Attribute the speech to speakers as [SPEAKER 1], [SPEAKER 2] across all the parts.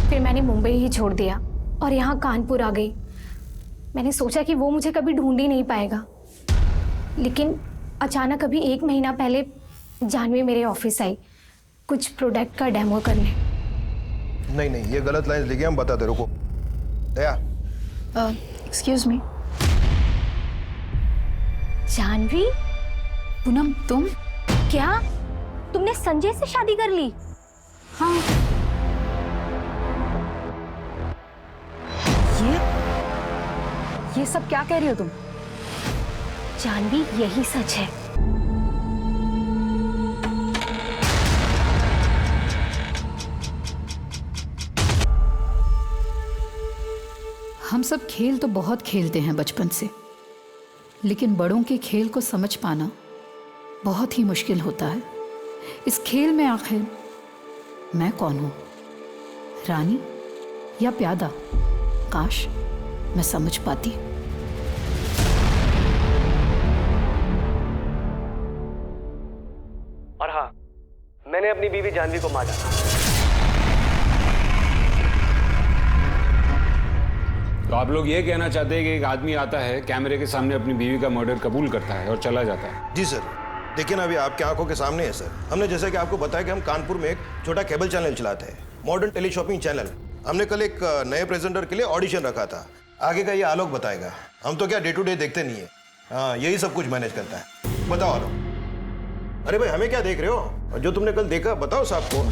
[SPEAKER 1] फिर मैंने मुंबई ही छोड़ दिया और यहाँ कानपुर आ गई। मैंने सोचा कि वो मुझे कभी ढूंढ ही नहीं पाएगा, लेकिन अचानक अभी 1 महीना पहले जानवी मेरे ऑफिस आई कुछ प्रोडक्ट का डेमो करने।
[SPEAKER 2] नहीं नहीं, ये गलत लाइन लिखी, हम बताते, रुको। दया,
[SPEAKER 3] एक्सक्यूज मी।
[SPEAKER 1] जानवी,
[SPEAKER 3] पूनम तुम?
[SPEAKER 1] क्या तुमने संजय से शादी कर ली?
[SPEAKER 3] हाँ। ये सब क्या कह रही हो तुम?
[SPEAKER 1] जानवी, यही सच है।
[SPEAKER 3] हम सब खेल तो बहुत खेलते हैं बचपन से, लेकिन बड़ों के खेल को समझ पाना बहुत ही मुश्किल होता है। इस खेल में आखिर मैं कौन हूं, रानी या प्यादा? काश मैं समझ पाती।
[SPEAKER 4] और हाँ, मैंने अपनी बीवी जानवी को मारा।
[SPEAKER 5] तो आप लोग ये कहना चाहते हैं कि एक आदमी आता है, कैमरे के सामने अपनी बीवी का मर्डर कबूल करता है और चला जाता है?
[SPEAKER 2] जी सर, देखिए ना, अभी आपकी आंखों के सामने है सर। हमने जैसे कि आपको बताया कि हम कानपुर में एक छोटा केबल चैनल चलाते हैं, मॉडर्न टेली शॉपिंग चैनल। हमने कल एक नए प्रेजेंटर के लिए ऑडिशन रखा था। आगे का ये आलोक बताएगा। हम तो क्या डे टू डे देखते नहीं है। हाँ, यही सब कुछ मैनेज करता है। बताओ आलोक। अरे भाई, हमें क्या देख रहे हो? और जो तुमने कल देखा बताओ साहब को।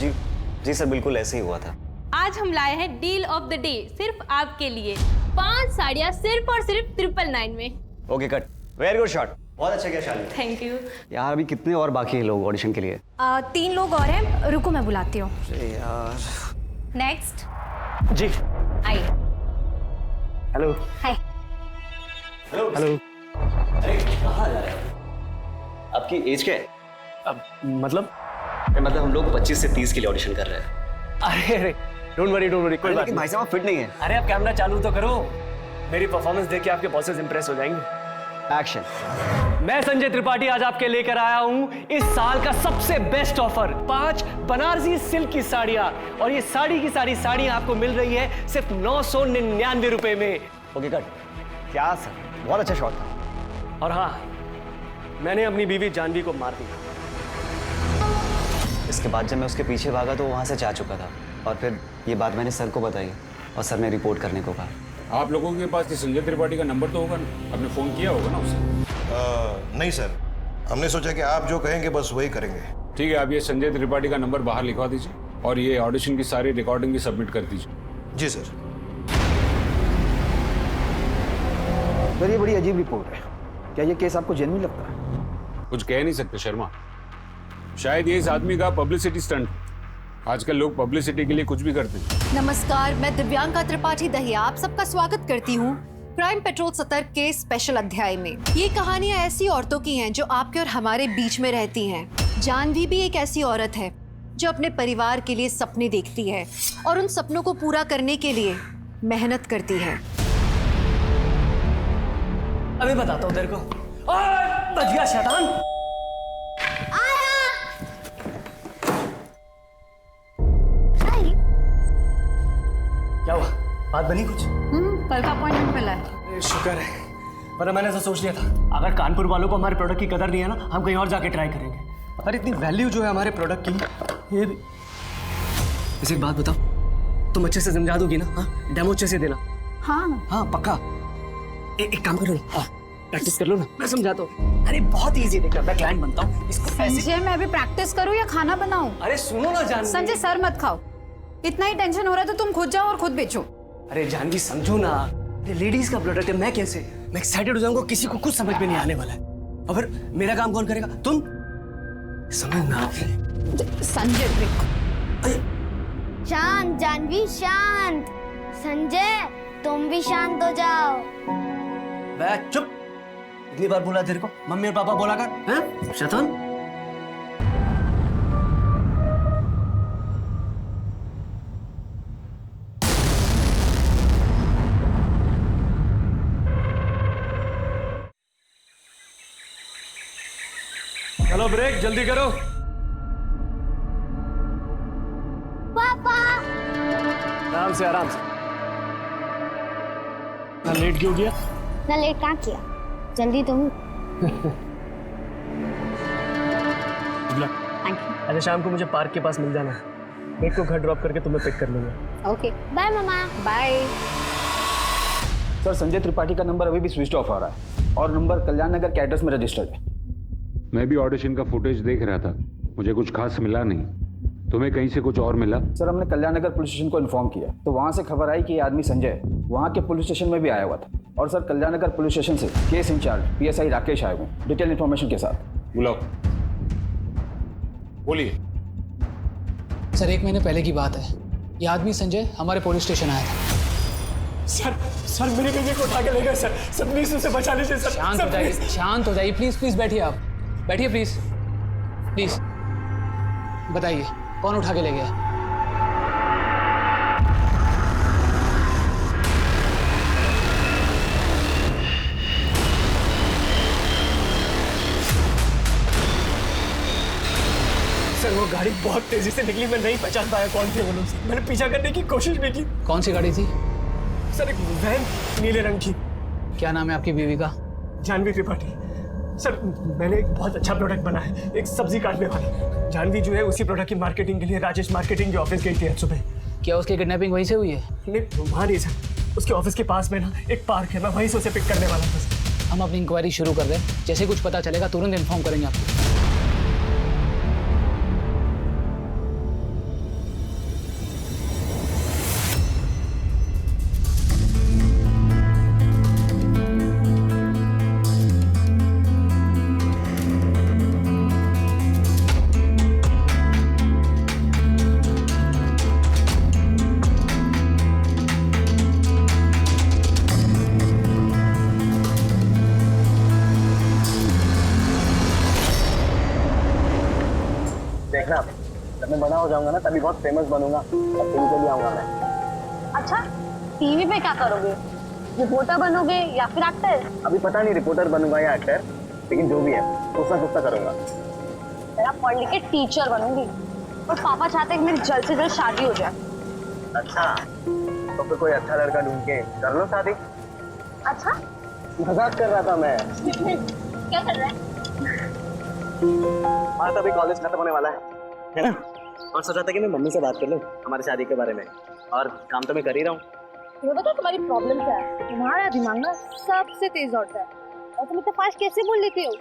[SPEAKER 6] जी सर, बिल्कुल ऐसे ही हुआ था।
[SPEAKER 7] आज हम लाए हैं डील ऑफ द डे सिर्फ आपके लिए। 5 साड़ियाँ सिर्फ और सिर्फ 999 में।
[SPEAKER 6] Okay cut, very good shot, बहुत अच्छा किया शालिनी।
[SPEAKER 7] Thank you.
[SPEAKER 6] यार अभी कितने और बाकी हैं लोग ऑडिशन के लिए?
[SPEAKER 1] 3 लोग और हैं, रुको मैं बुलाती हूँ।
[SPEAKER 6] यार
[SPEAKER 7] नेक्स्ट
[SPEAKER 4] जी,
[SPEAKER 7] आइए।
[SPEAKER 6] Hello
[SPEAKER 1] hi.
[SPEAKER 6] Hello hello. अरे कहाँ जा रहे हो? आपकी एज क्या है?
[SPEAKER 4] अब मतलब
[SPEAKER 6] मतलब हम लोग 25 से 30 के लिए ऑडिशन कर रहे हैं।
[SPEAKER 4] अरे डोंट वरी कोई बात
[SPEAKER 6] लेकिन भाई साहब फिट नहीं है।
[SPEAKER 4] अरे आप कैमरा चालू तो करो, मेरी परफॉर्मेंस देख के आपके बॉसेस इंप्रेस हो जाएंगे।
[SPEAKER 6] एक्शन।
[SPEAKER 4] मैं संजय त्रिपाठी आज आपके लेकर आया हूं इस साल का सबसे बेस्ट ऑफर, 5 बनारसी सिल्क की साड़ियां, और ये साड़ी की सारी साड़ियां आपको मिल रही है सिर्फ 999 रुपए में।
[SPEAKER 6] Okay cut. क्या सर, बहुत अच्छा शॉट था।
[SPEAKER 4] और हाँ, मैंने अपनी बीवी जानवी को मार दिया।
[SPEAKER 6] इसके बाद जब मैं उसके पीछे भागा तो वहां से जा चुका था, और फिर ये बात मैंने सर को बताई और सर ने रिपोर्ट करने को कहा।
[SPEAKER 5] आप लोगों के पास संजय त्रिपाठी का नंबर तो होगा ना? आपने फोन किया होगा ना उसे?
[SPEAKER 2] नहीं सर, हमने सोचा कि आप जो कहेंगे बस वही करेंगे।
[SPEAKER 5] ठीक है, आप ये संजय त्रिपाठी का नंबर बाहर लिखवा दीजिए और ये ऑडिशन की सारी रिकॉर्डिंग भी सबमिट कर दीजिए।
[SPEAKER 2] जी सर।
[SPEAKER 8] सर ये बड़ी अजीब रिपोर्ट है, क्या ये केस आपको जेन्युइन लगता है?
[SPEAKER 5] कुछ कह नहीं सकते शर्मा, शायद ये इस आदमी का पब्लिसिटी स्टंट। आजकल लोग पब्लिसिटी के लिए कुछ भी करते हैं।
[SPEAKER 9] नमस्कार, मैं दिव्यांका त्रिपाठी दहिया आप सबका स्वागत करती हूँ क्राइम पेट्रोल सतर्क के स्पेशल अध्याय में। ये कहानियाँ ऐसी औरतों की हैं जो आपके और हमारे बीच में रहती हैं। जानवी भी एक ऐसी औरत है जो अपने परिवार के लिए सपने देखती है और उन सपनों को पूरा करने के लिए मेहनत करती है।
[SPEAKER 4] अभी बताता हूँ तेरे को। बच गया शैतान। क्या हुआ, बात बनी कुछ?
[SPEAKER 3] कल का अपॉइंटमेंट मिला है।
[SPEAKER 4] शुक्र है, पर मैंने ऐसा सोच लिया था अगर कानपुर वालों को हमारे प्रोडक्ट की कदर नहीं है ना, हम कहीं और जाके ट्राई करेंगे। पर इतनी वैल्यू जो है हमारे प्रोडक्ट की, ये भी। वैसे एक बात बताओ, तुम अच्छे से समझा दोगी ना? हाँ, डेमो अच्छे से देना। हाँ पक्का। एक काम करो ना, प्रैक्टिस कर लो ना, मैं समझाता हूँ। अरे बहुत इजी देखना, मैं क्लाइंट बनता हूँ। इसको
[SPEAKER 3] संजय, मैं अभी प्रैक्टिस करूँ या खाना बनाऊं?
[SPEAKER 4] अरे सुनो ना जानवी।
[SPEAKER 3] संजय सर मत खाओ, इतना ही टेंशन हो रहा है तो तुम खुद जाओ और खुद बेचो।
[SPEAKER 4] अरे जानवी समझो ना, ये लेडीज का प्रोडक्ट है, मैं कैसे? मैं एक्साइटेड हो जाऊंगा, किसी को कुछ समझ में नहीं आने वाला है। और फिर मेरा काम कौन करेगा? तुम समझना।
[SPEAKER 3] संजय देखो,
[SPEAKER 10] शांत जानवी शांत। संजय तुम भी शांत हो जाओ।
[SPEAKER 4] मैं चुप। इतनी बार बोला तेरे को, मम्मी और पापा बोला कर, हैं? शैतान। चलो ब्रेक, जल्दी करो।
[SPEAKER 10] पापा।
[SPEAKER 4] आराम से आराम से। ना लेट क्यों किया?
[SPEAKER 10] ना लेट कहाँ किया, जल्दी तो हूँ। Thank you.
[SPEAKER 4] अच्छा शाम को मुझे पार्क के पास मिल जाना है, मेरे को घर ड्रॉप करके तुम्हें पिक कर लूंगा।
[SPEAKER 9] ओके
[SPEAKER 10] बाय मामा।
[SPEAKER 9] बाय।
[SPEAKER 8] सर संजय त्रिपाठी का नंबर अभी भी स्विच ऑफ आ रहा है और नंबर कल्याण नगर के एड्रेस में रजिस्टर्ड है।
[SPEAKER 5] मैं भी ऑडिशन का फुटेज देख रहा था, मुझे कुछ खास मिला नहीं। तुम्हें कहीं से कुछ और मिला?
[SPEAKER 8] सर हमने कल्याण नगर पुलिस स्टेशन को इन्फॉर्म किया तो वहाँ से खबर आई कि ये आदमी संजय वहाँ के पुलिस स्टेशन में भी आया हुआ था। और सर कल्याण नगर पुलिस स्टेशन से केस इंचार्ज PSI राकेश आए हुए डिटेल इन्फॉर्मेशन के साथ।
[SPEAKER 5] बुलाओ, बोलिए।
[SPEAKER 11] सर 1 महीने पहले की बात है, ये आदमी संजय हमारे पुलिस स्टेशन आया था।
[SPEAKER 4] सर मेरे बेटे को उठा के ले गए सर। सर प्लीज उसे बचा लीजिए सर।
[SPEAKER 11] शांत हो जाइए, शांत हो जाइए, प्लीज प्लीज बैठिए, आप बैठिए प्लीज प्लीज। बताइए कौन उठा के ले गया?
[SPEAKER 4] सर वो गाड़ी बहुत तेजी से निकली, मैं नहीं पहचान पाया कौन थे वो लोग। मैंने पीछा करने की कोशिश भी की।
[SPEAKER 11] कौन सी गाड़ी थी?
[SPEAKER 4] सर एक वैन नीले रंग की।
[SPEAKER 11] क्या नाम है आपकी बीवी का?
[SPEAKER 4] जानवी त्रिपाठी। सर मैंने एक बहुत अच्छा प्रोडक्ट बनाया है, एक सब्जी काटने वाली। जानवी जो है उसी प्रोडक्ट की मार्केटिंग के लिए राजेश मार्केटिंग के ऑफिस गई थी आज सुबह।
[SPEAKER 11] क्या उसकी किडनैपिंग वहीं से हुई है?
[SPEAKER 4] नहीं वहाँ नहीं सर, उसके ऑफिस के पास में ना एक पार्क है, मैं वहीं से उसे पिक करने वाला था सर।
[SPEAKER 11] हम अपनी इंक्वायरी शुरू कर दें, जैसे कुछ पता चलेगा तुरंत इन्फॉर्म करेंगे आपको।
[SPEAKER 6] देखना जब मैं बड़ा हो जाऊंगा ना तभी बहुत फेमस बनूंगा, तब टीवी पे भी आऊंगा मैं।
[SPEAKER 10] अच्छा, टीवी पे क्या करोगे? रिपोर्टर बनोगे या फिर एक्टर?
[SPEAKER 6] अभी पता नहीं रिपोर्टर बनूंगा या एक्टर, लेकिन जो भी है कुछ ना कुछ तो करूंगा।
[SPEAKER 10] मेरा पढ़ लिख के टीचर बनूंगी और पापा चाहते हैं कि मेरी जल्द से जल्द शादी हो जाए।
[SPEAKER 6] अच्छा तो फिर कोई अच्छा लड़का ढूंढ के कर लो शादी।
[SPEAKER 10] अच्छा
[SPEAKER 6] मजाक कर रहा था मैं।
[SPEAKER 10] क्या कर रहा है?
[SPEAKER 6] हाँ तभी कॉलेज खत्म होने वाला है ना, और सोचा था कि मैं मम्मी से बात कर लूँ हमारी शादी के बारे में, और काम तो मैं कर ही रहा हूँ।
[SPEAKER 10] तुम्हें पता तुम्हारी प्रॉब्लम क्या है? तुम्हारा दिमाग ना सबसे तेज दौड़ता है और तुम इतना फास्ट कैसे बोल लेते हो?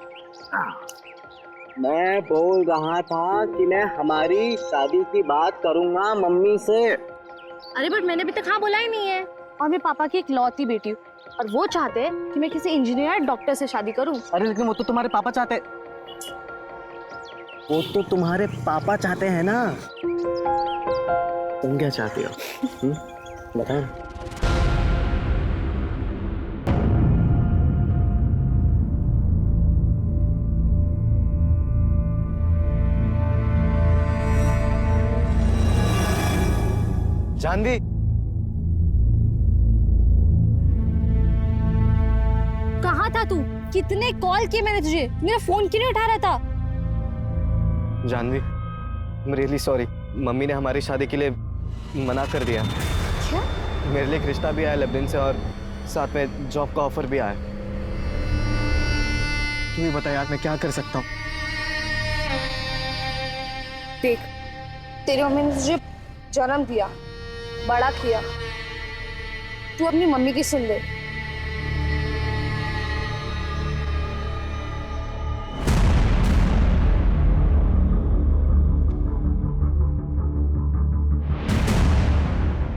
[SPEAKER 6] मैं बोल रहा था कि मैं हमारी शादी की बात करूंगा मम्मी से।
[SPEAKER 10] अरे बट मैंने अभी तक हाँ बोला ही नहीं है। और मैं पापा की इकलौती बेटी हूँ और वो चाहते हैं कि मैं किसी इंजीनियर डॉक्टर से शादी करूँ।
[SPEAKER 6] अरे लेकिन वो तो तुम्हारे पापा चाहते, वो तो तुम्हारे पापा चाहते हैं ना, तुम क्या चाहती हो? बताओ। जानवी
[SPEAKER 10] कहाँ था तू? कितने कॉल किए मैंने तुझे, मेरा फोन क्यों नहीं उठा रहा था?
[SPEAKER 6] Janvi I am really sorry, mummy ने हमारी शादी के लिए मना कर दिया।
[SPEAKER 10] क्या?
[SPEAKER 6] मेरे लिए एक रिश्ता भी आया लेबनान से और साथ में जॉब का ऑफर भी आया। तुम ही बता यार मैं क्या कर सकता हूँ?
[SPEAKER 10] देख, तेरी मम्मी ने तुझे जन्म दिया, बड़ा किया, तू अपनी मम्मी की सुन ले।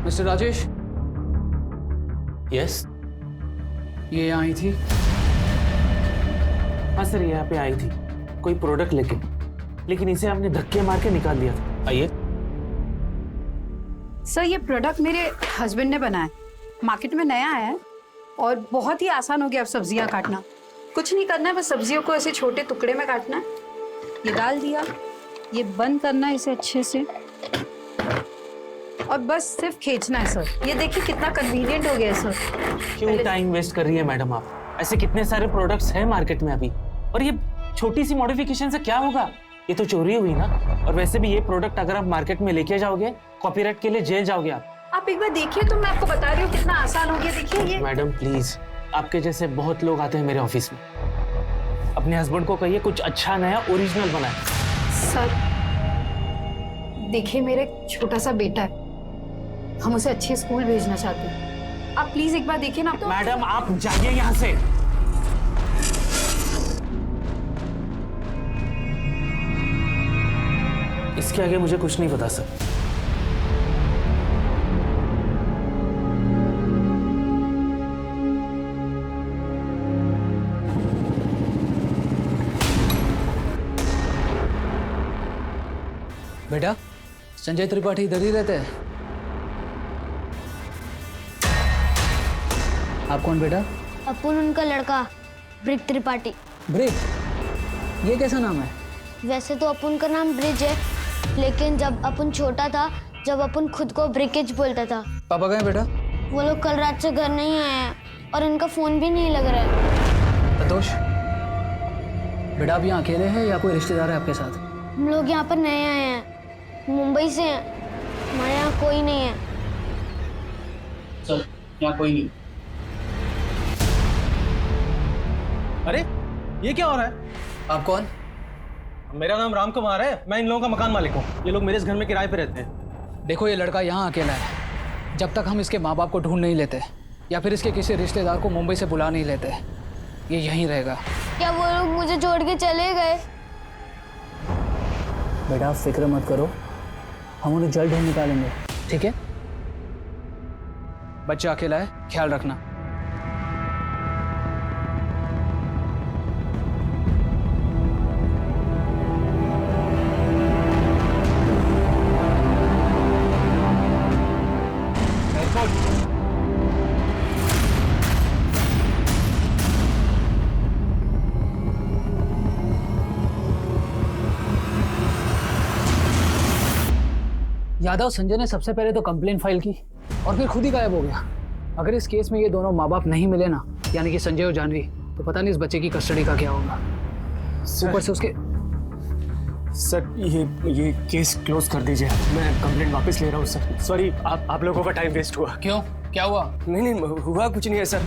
[SPEAKER 11] मिस्टर राजेश।
[SPEAKER 4] यस
[SPEAKER 11] ये आई थी?
[SPEAKER 4] हाँ सर यहाँ पे आई थी कोई प्रोडक्ट लेके, लेकिन इसे आपने धक्के मार के निकाल दिया था। आइए।
[SPEAKER 3] सर ये प्रोडक्ट मेरे हस्बैंड ने बनाया, मार्केट में नया आया है और बहुत ही आसान हो गया अब सब्जियां काटना। कुछ नहीं करना है, बस सब्जियों को ऐसे छोटे टुकड़े में काटना है। ये डाल दिया, ये बंद करना है इसे अच्छे से और बस सिर्फ खींचना है सर। ये देखिए कितना कन्वीनियंट हो गया है सर।
[SPEAKER 4] क्यों टाइम वेस्ट कर रही है मैडम आप? ऐसे कितने सारे प्रोडक्ट्स हैं मार्केट में अभी, और ये छोटी सी मॉडिफिकेशन से क्या होगा? ये तो चोरी हुई ना। और वैसे भी ये प्रोडक्ट अगर आप मार्केट में लेके जाओगे कॉपीराइट के लिए जेल जाओगे आप।
[SPEAKER 10] आप एक बार देखिए तो मैं आपको बता रही हूँ कितना आसान हो गया। देखिए ये।
[SPEAKER 11] मैडम प्लीज, आपके जैसे बहुत लोग आते हैं मेरे ऑफिस में। अपने हस्बैंड को कहिए कुछ अच्छा नया ओरिजिनल बनाए।
[SPEAKER 3] सर देखिए, मेरा एक छोटा सा बेटा है, हम उसे अच्छे स्कूल भेजना चाहते हैं। आप प्लीज एक बार देखिए ना। तो
[SPEAKER 11] मैडम आप जाइए यहाँ से। इसके आगे मुझे कुछ नहीं पता सर।
[SPEAKER 12] बेटा, संजय त्रिपाठी इधर ही रहते हैं। आप कौन बेटा?
[SPEAKER 13] अपुन उनका लड़का, ब्रिक त्रिपाठी।
[SPEAKER 12] ब्रिक? ये कैसा नाम है?
[SPEAKER 13] वैसे तो अपुन का नाम ब्रिज है, लेकिन जब अपुन छोटा था, जब अपुन खुद को ब्रिकेज बोलता था।
[SPEAKER 12] पापा कहाँ हैं बेटा?
[SPEAKER 13] वो लोग कल रात से घर नहीं आए हैं और इनका फोन भी नहीं लग रहा है।
[SPEAKER 12] प्रतोष, बेटा आप यहाँ अकेले हैं या कोई रिश्तेदार है आपके साथ?
[SPEAKER 13] हम लोग यहाँ पर नए आए हैं, मुंबई से हैं। हमारे यहाँ कोई नहीं है।
[SPEAKER 11] सर यहाँ कोई नहीं। अरे ये क्या हो रहा है?
[SPEAKER 12] आप कौन?
[SPEAKER 11] मेरा नाम राम कुमार है, मैं इन लोगों का मकान मालिक हूँ। ये लोग मेरे इस घर में किराए पे रहते हैं।
[SPEAKER 12] देखो, ये लड़का यहाँ अकेला है। जब तक हम इसके माँ बाप को ढूंढ नहीं लेते या फिर इसके किसी रिश्तेदार को मुंबई से बुला नहीं लेते, ये यहीं रहेगा।
[SPEAKER 13] क्या वो लोग मुझे छोड़ के चले गए?
[SPEAKER 12] बेटा फिक्र मत करो, हम उन्हें जल्द ढूंढ निकालेंगे, ठीक है? बच्चा अकेला है, ख्याल रखना। यादव संजय ने सबसे पहले तो कंप्लेंट फाइल की और फिर खुद ही गायब हो गया। अगर इस केस में ये दोनों माँ बाप नहीं मिले ना, यानी कि संजय और जानवी, तो पता नहीं इस बच्चे की कस्टडी का क्या होगा। ऊपर से उसके
[SPEAKER 4] सर ये केस क्लोज कर दीजिए, मैं कंप्लेंट वापस ले रहा हूँ सर। सॉरी, आप लोगों का टाइम वेस्ट हुआ।
[SPEAKER 12] क्यों, क्या हुआ?
[SPEAKER 4] नहीं हुआ कुछ नहीं है सर।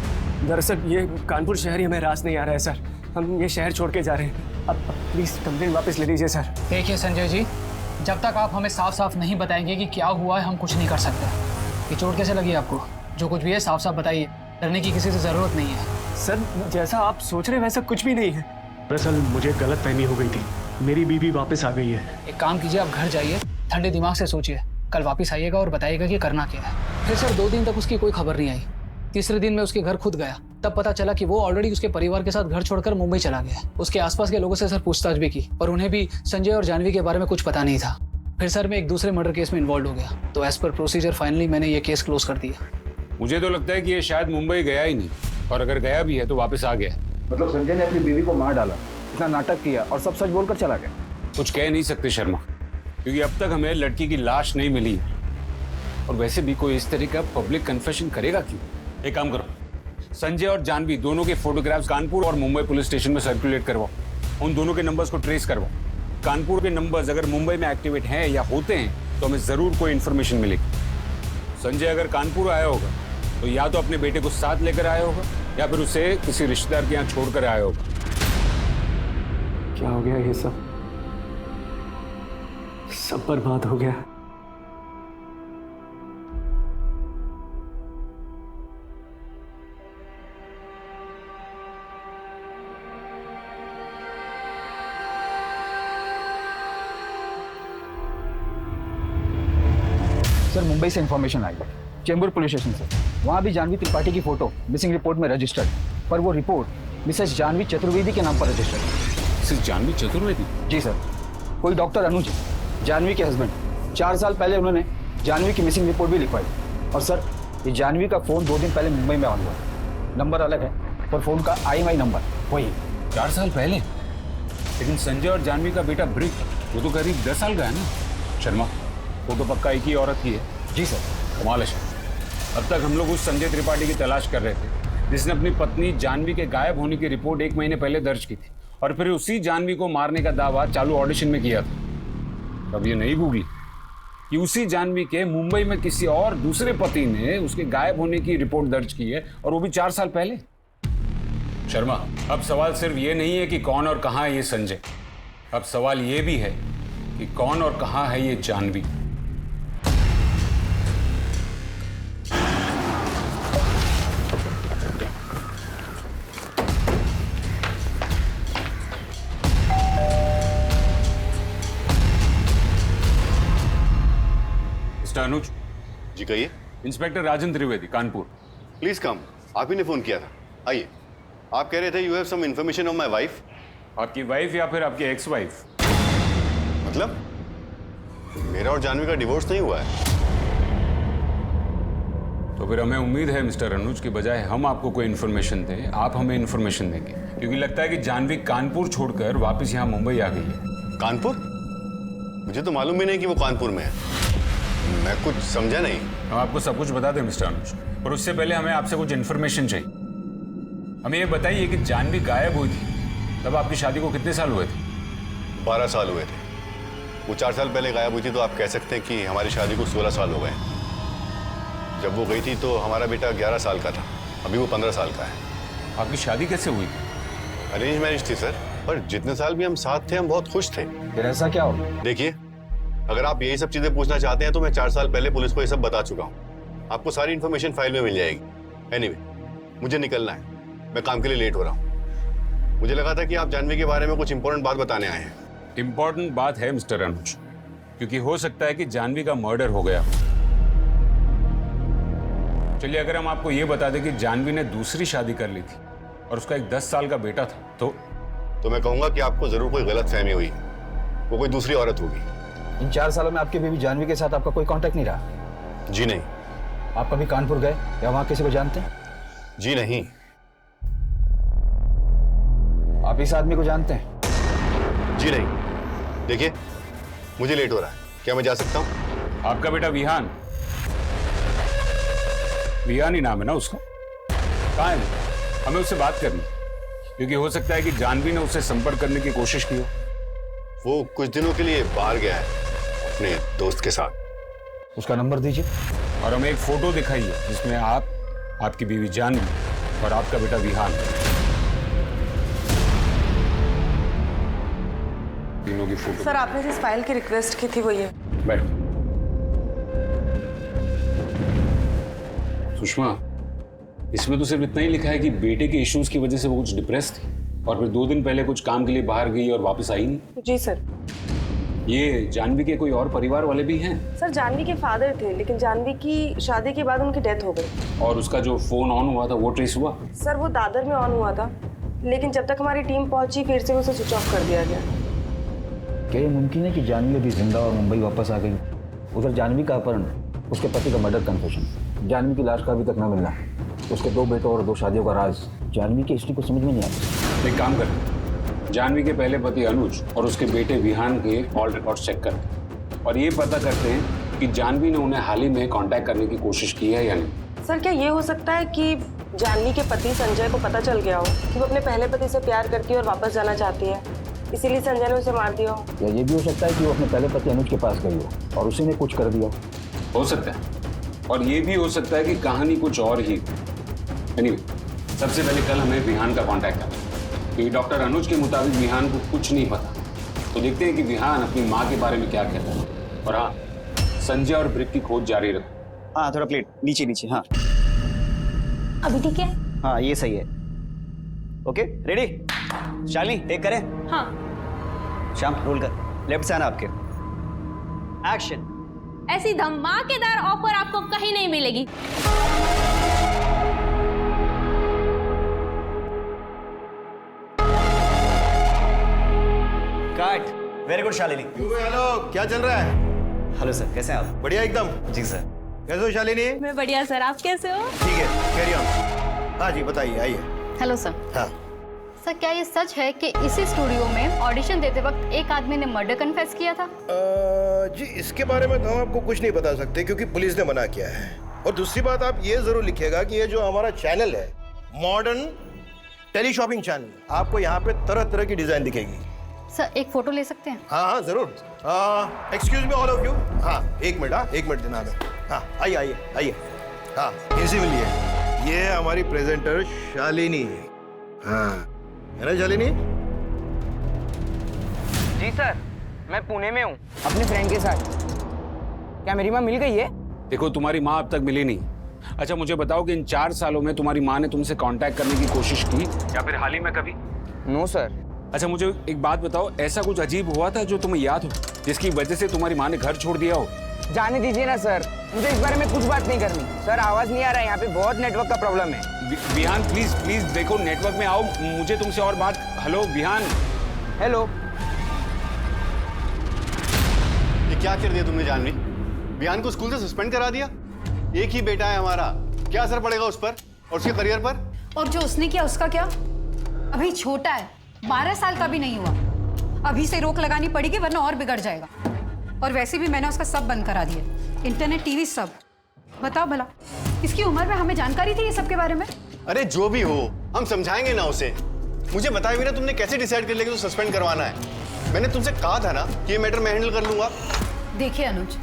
[SPEAKER 4] दरअसल ये कानपुर शहर ही हमें रास नहीं आ रहा है सर, हम ये शहर छोड़ के जा रहे हैं। अब प्लीज कंप्लेंट वापस ले लीजिए सर।
[SPEAKER 12] देखिए संजय जी, जब तक आप हमें साफ साफ नहीं बताएंगे कि क्या हुआ है, हम कुछ नहीं कर सकते। ये चोट कैसे लगी आपको? जो कुछ भी है साफ साफ बताइए, डरने की किसी से जरूरत नहीं है।
[SPEAKER 4] सर जैसा आप सोच रहे हैं वैसा कुछ भी नहीं है। दरअसल मुझे गलतफहमी हो गई थी, मेरी बीवी वापस आ गई है।
[SPEAKER 12] एक काम कीजिए, आप घर जाइए, ठंडे दिमाग से सोचिए, कल वापस आइएगा और बताइएगा कि करना क्या है। फिर सर 2 दिन तक उसकी कोई खबर नहीं आई। तीसरे दिन मैं उसके घर खुद गया, तब पता चला कि वो ऑलरेडी उसके परिवार के साथ घर छोड़कर मुंबई चला गया। उसके आसपास के लोगों से सर पूछताछ भी की, पर उन्हें भी संजय और जानवी के बारे में कुछ पता नहीं था। फिर सर मैं एक दूसरे मर्डर केस में इन्वॉल्व हो गया, तो एज पर प्रोसीजर फाइनली मैंने ये केस क्लोज कर दिया।
[SPEAKER 5] मुझे तो लगता है कि ये शायद मुंबई गया ही नहीं, और अगर गया भी है तो वापस आ गया।
[SPEAKER 8] मतलब संजय ने अपनी बीवी को मार डाला, इतना नाटक किया और सब सच बोलकर चला गया।
[SPEAKER 5] कुछ कह नहीं सकते शर्मा, क्योंकि अब तक हमें लड़की की लाश नहीं मिली। और वैसे भी कोई इस तरह का पब्लिक कन्फेशन करेगा क्यों? एक काम करो, संजय और जानवी दोनों के फोटोग्राफ्स कानपुर और मुंबई पुलिस स्टेशन में सर्कुलेट करवाओ। उन दोनों के नंबर्स को ट्रेस करवाओ। कानपुर के नंबर्स अगर मुंबई में एक्टिवेट हैं या होते हैं तो हमें जरूर कोई इन्फॉर्मेशन मिलेगी। संजय अगर कानपुर आया होगा तो या तो अपने बेटे को साथ लेकर आया होगा या फिर उसे किसी रिश्तेदार के यहाँ छोड़कर आया होगा।
[SPEAKER 4] क्या हो गया? ये सब बर्बाद हो गया।
[SPEAKER 8] सर मुंबई से इन्फॉर्मेशन आई, चेंबूर पुलिस स्टेशन से। वहाँ भी जानवी त्रिपाठी की फोटो मिसिंग रिपोर्ट में रजिस्टर्ड, पर वो रिपोर्ट मिसेस जानवी चतुर्वेदी के नाम पर रजिस्टर्ड है।
[SPEAKER 5] मिसेस जानवी चतुर्वेदी?
[SPEAKER 8] जी सर, कोई डॉक्टर अनुज, जानवी के हस्बैंड। 4 साल पहले उन्होंने जानवी की मिसिंग रिपोर्ट भी लिखवाई। और सर ये जानवी का फ़ोन 2 दिन पहले मुंबई में ऑन हुआ, नंबर अलग है पर फ़ोन का IMEI नंबर वही।
[SPEAKER 5] 4 साल पहले? लेकिन संजय और जानवी का बेटा ब्रिक, वो तो करीब 10 साल का है ना? शर्मा, फोटो पक्का एक ही औरत की है?
[SPEAKER 8] जी सर।
[SPEAKER 5] कमाल है शर्मा। अब तक हम लोग उस संजय त्रिपाठी की तलाश कर रहे थे जिसने अपनी पत्नी जानवी के गायब होने की रिपोर्ट 1 महीने पहले दर्ज की थी, और फिर उसी जानवी को मारने का दावा चालू ऑडिशन में किया था। अब ये नहीं गूगली, कि उसी जानवी के मुंबई में किसी और दूसरे पति ने उसके गायब होने की रिपोर्ट दर्ज की है, और वो भी 4 साल पहले। शर्मा, अब सवाल सिर्फ ये नहीं है कि कौन और कहाँ है ये संजय, अब सवाल ये भी है कि कौन और कहाँ है ये जानवी। मिस्टर अनुज।
[SPEAKER 14] जी कहिए।
[SPEAKER 5] Inspector Rajan Trivedi, Kanpur.
[SPEAKER 14] Please come. आप ही ने फोन किया था, आइए। आप कह रहे थे you have some information on my wife.
[SPEAKER 5] आपकी वाइफ या फिर आपकी एक्स वाइफ?
[SPEAKER 14] मतलब मेरा और जानवी का डिवोर्स नहीं हुआ है?
[SPEAKER 5] तो फिर हमें उम्मीद है मिस्टर अनुज, की बजाय हम आपको कोई इन्फॉर्मेशन दें, आप हमें इन्फॉर्मेशन देंगे, क्योंकि लगता है कि जानवी कानपुर छोड़कर वापस यहाँ मुंबई आ गई है।
[SPEAKER 14] कानपुर? मुझे तो मालूम भी नहीं कि वो कानपुर में है। मैं कुछ समझा नहीं।
[SPEAKER 5] हम आपको सब कुछ बता दें मिस्टर अनुज, पर उससे पहले हमें आपसे कुछ इन्फॉर्मेशन चाहिए। हमें ये बताइए कि जानवी गायब हुई थी तब आपकी शादी को कितने साल हुए थे?
[SPEAKER 14] 12 साल हुए थे। वो 4 साल पहले गायब हुई थी, तो आप कह सकते हैं कि हमारी शादी को 16 साल हो गए। जब वो गई थी तो हमारा बेटा 11 साल का था, अभी वो 15 साल का है।
[SPEAKER 5] आपकी शादी कैसे हुई?
[SPEAKER 14] अरेंज मैरिज थी सर, पर जितने साल भी हम साथ थे हम बहुत खुश थे।
[SPEAKER 8] फिर ऐसा क्या हो?
[SPEAKER 14] देखिए, अगर आप यही सब चीजें पूछना चाहते हैं तो मैं 4 साल पहले पुलिस को ये सब बता चुका हूँ। आपको सारी इन्फॉर्मेशन फाइल में मिल जाएगी। एनीवे, मुझे निकलना है, मैं काम के लिए लेट हो रहा हूँ। मुझे लगा था कि आप जानवी के बारे में कुछ इंपॉर्टेंट बात बताने आए हैं।
[SPEAKER 5] इंपॉर्टेंट बात है मिस्टर अनुज, क्योंकि हो सकता है कि जानवी का मर्डर हो गया। चलिए, अगर हम आपको ये बता दें कि जानवी ने दूसरी शादी कर ली थी और उसका एक 10 साल का बेटा था, तो
[SPEAKER 14] मैं कहूंगा कि आपको जरूर कोई गलत फहमी हुई, वो कोई दूसरी औरत होगी।
[SPEAKER 8] इन 4 सालों में आपकी बीवी जानवी के साथ आपका कोई कांटेक्ट नहीं रहा?
[SPEAKER 14] जी नहीं।
[SPEAKER 8] आप कभी कानपुर गए या वहां किसी को जानते हैं?
[SPEAKER 14] जी नहीं।
[SPEAKER 8] आप इस आदमी को जानते हैं?
[SPEAKER 14] जी नहीं। देखिए, मुझे लेट हो रहा है, क्या मैं जा सकता हूं?
[SPEAKER 5] आपका बेटा विहान, विहान ही नाम है ना उसका, कहाँ है? हमें उससे बात करनी, क्योंकि हो सकता है कि जानवी ने उससे संपर्क करने की कोशिश की हो।
[SPEAKER 14] वो कुछ दिनों के लिए बाहर गया है अपने दोस्त के साथ।
[SPEAKER 8] उसका नंबर दीजिए
[SPEAKER 5] और हमें एक फोटो दिखाइए जिसमें आप, आपकी बीवी जानवी और आपका बेटा विहान, तीनों की फोटो।
[SPEAKER 15] सर, आपने जिस फाइल की रिक्वेस्ट की थी वो ये।
[SPEAKER 5] बैठ। सुषमा, इसमें तो सिर्फ इतना ही लिखा है कि बेटे के इश्यूज की वजह से वो कुछ डिप्रेस थी और फिर 2 दिन पहले कुछ काम के लिए बाहर गई और वापस आई नहीं।
[SPEAKER 15] जी सर।
[SPEAKER 5] ये जानवी के कोई और परिवार वाले भी हैं?
[SPEAKER 15] सर, जानवी के फादर थे, लेकिन जानवी की शादी के बाद उनकी डेथ हो गई।
[SPEAKER 5] और उसका जो फोन ऑन हुआ था वो ट्रेस हुआ?
[SPEAKER 15] सर, वो दादर में ऑन हुआ था, लेकिन जब तक हमारी टीम पहुंची फिर से उसे स्विच ऑफ कर दिया गया।
[SPEAKER 8] क्या ये मुमकिन है कि जानवी अभी जिंदा और मुंबई वापस आ गई? उधर जानवी का अपहरण, उसके पति का मर्डर कन्फेशन, जानवी की लाश का अभी तक न मिलना, उसके 2 बेटों और 2 शादियों का राज, जानवी की हिस्ट्री को समझ में नहीं आता।
[SPEAKER 5] एक काम कर, जानवी के पहले पति अनुज और उसके बेटे विहान के कॉल रिकॉर्ड्स चेक करते और ये पता करते हैं कि जानवी ने उन्हें हाल ही में कांटेक्ट करने की कोशिश की है या नहीं।
[SPEAKER 15] सर, क्या ये हो सकता है कि जानवी के पति संजय को पता चल गया हो कि वो अपने पहले पति से प्यार करती है और वापस जाना चाहती है, इसीलिए संजय ने उसे मार दिया हो?
[SPEAKER 8] या ये भी हो सकता है कि वो अपने पहले पति अनुज के पास गई हो और उसी ने कुछ कर दिया
[SPEAKER 5] हो सकता है। और ये भी हो सकता है कि कहानी कुछ और ही। एनीवे, सबसे पहले कल हमें विहान का कांटेक्ट करना, क्योंकि डॉक्टर अनुज के मुताबिक विहान को कुछ नहीं पता। तो देखते हैं कि विहान अपनी माँ के बारे में क्या कहता है। और हाँ, संजय और ब्रिक की खोज जारी रखो।
[SPEAKER 6] हाँ, थोड़ा प्लेट नीचे नीचे। हाँ
[SPEAKER 1] अभी ठीक है?
[SPEAKER 6] हाँ, ये सही है। Okay, ready? शालिनी, टेक करें?
[SPEAKER 7] हाँ।
[SPEAKER 6] श्याम, रोल कर। लेफ्ट से आना आपके। एक्शन।
[SPEAKER 7] ऐसी धमाकेदार ऑफर आपको कहीं नहीं मिलेगी।
[SPEAKER 6] Cut. Very good Shalini.
[SPEAKER 2] Hello, क्या चल रहा है?
[SPEAKER 6] हेलो सर, कैसे हैं आप?
[SPEAKER 2] बढ़िया एकदम।
[SPEAKER 6] जी सर।
[SPEAKER 2] कैसे हो शालिनी?
[SPEAKER 7] मैं बढ़िया सर, आप कैसे हो?
[SPEAKER 2] ठीक है, कैरी ऑन। हाँ जी, बताइए, आइए।
[SPEAKER 16] Hello sir.
[SPEAKER 2] हाँ
[SPEAKER 16] सर, क्या ये सच है कि इसी स्टूडियो में ऑडिशन देते वक्त एक आदमी ने मर्डर कन्फेस किया था?
[SPEAKER 2] जी, इसके बारे में तो हम आपको कुछ नहीं बता सकते क्योंकि पुलिस ने मना किया है। और दूसरी बात, आप ये जरूर लिखिएगा कि ये जो हमारा चैनल है, मॉडर्न टेली शॉपिंग चैनल, आपको यहाँ पे तरह तरह की डिजाइन दिखेगी।
[SPEAKER 16] सर एक फ़ोटो ले सकते हैं?
[SPEAKER 2] हाँ हाँ जरूर। Excuse me all of you. हाँ एक मिनट देना हमें। हाँ आइए आइए आइए। हाँ इनसे मिलिए। ये हमारी प्रेजेंटर शालिनी। हाँ है ना शालिनी?
[SPEAKER 17] जी सर, मैं पुणे में हूँ अपने फ्रेंड के साथ। क्या मेरी माँ मिल गई है?
[SPEAKER 5] देखो तुम्हारी माँ अब तक मिली नहीं। अच्छा मुझे बताओ कि इन 4 सालों में तुम्हारी माँ ने तुमसे कांटेक्ट करने की कोशिश की या फिर हाल ही में कभी?
[SPEAKER 17] No sir.
[SPEAKER 5] अच्छा मुझे एक बात बताओ, ऐसा कुछ अजीब हुआ था जो तुम्हें याद हो, जिसकी वजह से तुम्हारी माँ ने घर छोड़ दिया हो?
[SPEAKER 17] जाने दीजिए ना सर, मुझे इस बारे में कुछ बात नहीं करनी। सर आवाज नहीं आ रहा है, यहाँ पे बहुत नेटवर्क का प्रॉब्लम है।
[SPEAKER 5] विहान प्लीज प्लीज देखो नेटवर्क में आओ, मुझे तुमसे और बात। हेलो विहान।
[SPEAKER 17] हेलो।
[SPEAKER 14] ये क्या कर दिया तुमने जानवी? विहान को स्कूल से सस्पेंड करा दिया। एक ही बेटा है हमारा, क्या असर पड़ेगा उस पर और उसके करियर पर?
[SPEAKER 9] और जो उसने किया उसका क्या? अभी छोटा है, 12 साल का भी नहीं हुआ। अभी से रोक लगानी पड़ेगी वरना और बिगड़ जाएगा। और वैसे भी मैंने उसका सब बंद करा दिया, इंटरनेट टीवी सब। बताओ भला इसकी उम्र में हमें जानकारी थी ये सब के बारे में?
[SPEAKER 14] अरे जो भी हो हम समझाएंगे ना उसे। मुझे बताया भी ना तुमने कैसे डिसाइड कर लिया कि तो सस्पेंड करवाना है? मैंने तुमसे कहा था ना कि ये मैटर मैं हैंडल कर लूंगा।
[SPEAKER 9] देखिए अनुज,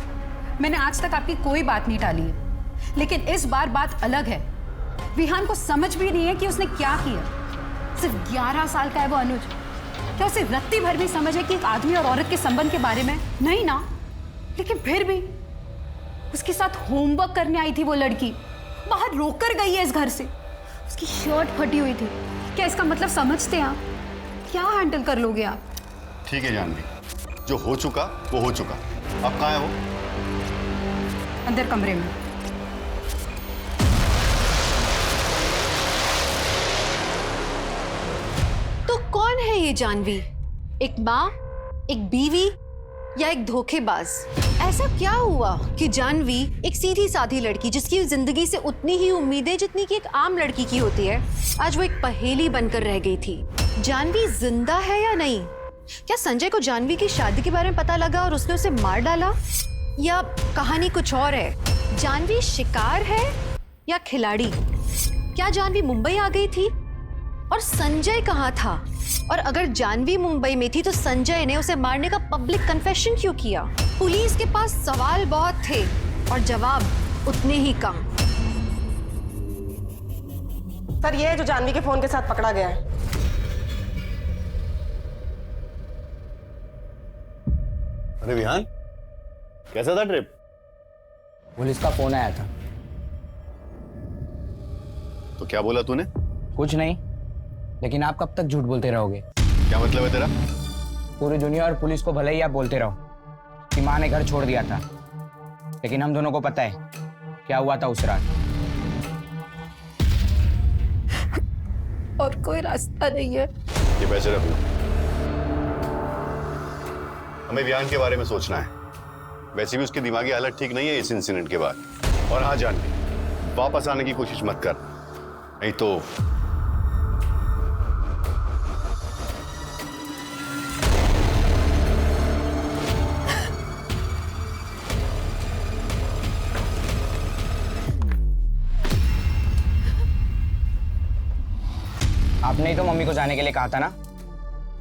[SPEAKER 9] मैंने आज तक आपकी कोई बात नहीं टाली है, लेकिन इस बार बात अलग है। विहान को समझ भी नहीं है कि उसने क्या किया। सिर्फ 11 साल का है वो अनुज। क्या उसे रत्ती भर भी समझ है कि एक आदमी और औरत के संबंध के बारे में? नहीं ना। लेकिन फिर भी उसके साथ होमवर्क करने आई थी वो लड़की, बाहर रोककर गई है इस घर से। उसकी शर्ट फटी हुई थी। क्या इसका मतलब समझते हैं आप? क्या हैंडल कर लोगे आप?
[SPEAKER 14] ठीक है जानवी, जो हो चुका वो हो चुका। अब कहाँ है वो?
[SPEAKER 9] अंदर कमरे में। तो कौन है ये जानवी? एक माँ, एक बीवी या एक धोखेबाज? ऐसा क्या हुआ कि जानवी एक सीधी साधी लड़की जिसकी जिंदगी से उतनी ही उम्मीदें जितनी कि एक आम लड़की की होती है, आज वो एक पहेली बनकर रह गई थी। जानवी जिंदा है या नहीं? क्या संजय को जानवी की शादी के बारे में पता लगा और उसने उसे मार डाला? या कहानी कुछ और है? जानवी शिकार है या खिलाड़ी? क्या जानवी मुंबई आ गई थी और संजय कहाँ था? और अगर जानवी मुंबई में थी तो संजय ने उसे मारने का पब्लिक कन्फेशन क्यों किया? पुलिस के पास सवाल बहुत थे और जवाब उतने ही कम।
[SPEAKER 15] सर ये है जो जानवी के फोन के साथ पकड़ा गया है।
[SPEAKER 14] अरे विहान, कैसा था ट्रिप?
[SPEAKER 17] पुलिस का फोन आया था।
[SPEAKER 14] तो क्या बोला तूने?
[SPEAKER 17] कुछ नहीं, लेकिन आप कब तक झूठ बोलते रहोगे?
[SPEAKER 14] क्या मतलब है तेरा?
[SPEAKER 17] पूरी दुनिया और पुलिस को भले ही आप बोलते रहो कि माँ ने घर छोड़ दिया था, लेकिन हम दोनों को पता है क्या हुआ था उस रात।
[SPEAKER 9] और कोई रास्ता नहीं है।
[SPEAKER 14] ये पैसे रख लो, हमें विहान के बारे में सोचना है। वैसे भी उसकी दिमागी हालत ठीक नहीं है इस इंसिडेंट के बाद। और हाँ जानवी, वापस आने की कोशिश मत कर, नहीं तो
[SPEAKER 17] आपने ही तो मम्मी को जाने के लिए कहा था ना,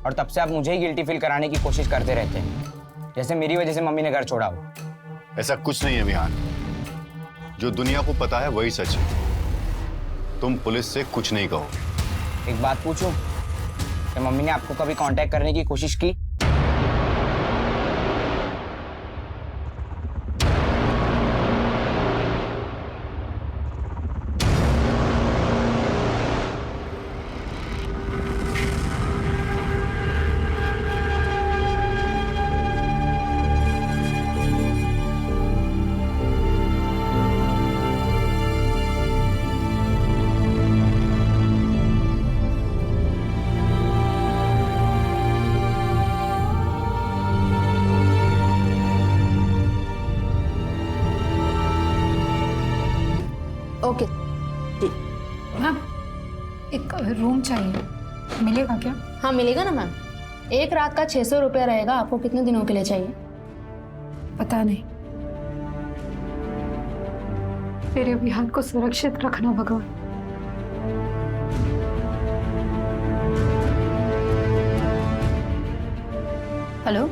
[SPEAKER 17] और तब से आप मुझे ही गिल्टी फील कराने की कोशिश करते रहते हैं, जैसे मेरी वजह से मम्मी ने घर छोड़ा हो।
[SPEAKER 14] ऐसा कुछ नहीं है विहान, जो दुनिया को पता है वही सच है। तुम पुलिस से कुछ नहीं कहो।
[SPEAKER 17] एक बात पूछूं, क्या मम्मी ने आपको कभी कांटेक्ट करने की कोशिश की?
[SPEAKER 1] ओके
[SPEAKER 9] मैम, एक रूम चाहिए, मिलेगा क्या?
[SPEAKER 1] हाँ मिलेगा ना मैम। एक रात का 600 रुपया रहेगा। आपको कितने दिनों के लिए चाहिए?
[SPEAKER 9] पता नहीं। मेरे विहान को सुरक्षित रखना भगवान।
[SPEAKER 3] हेलो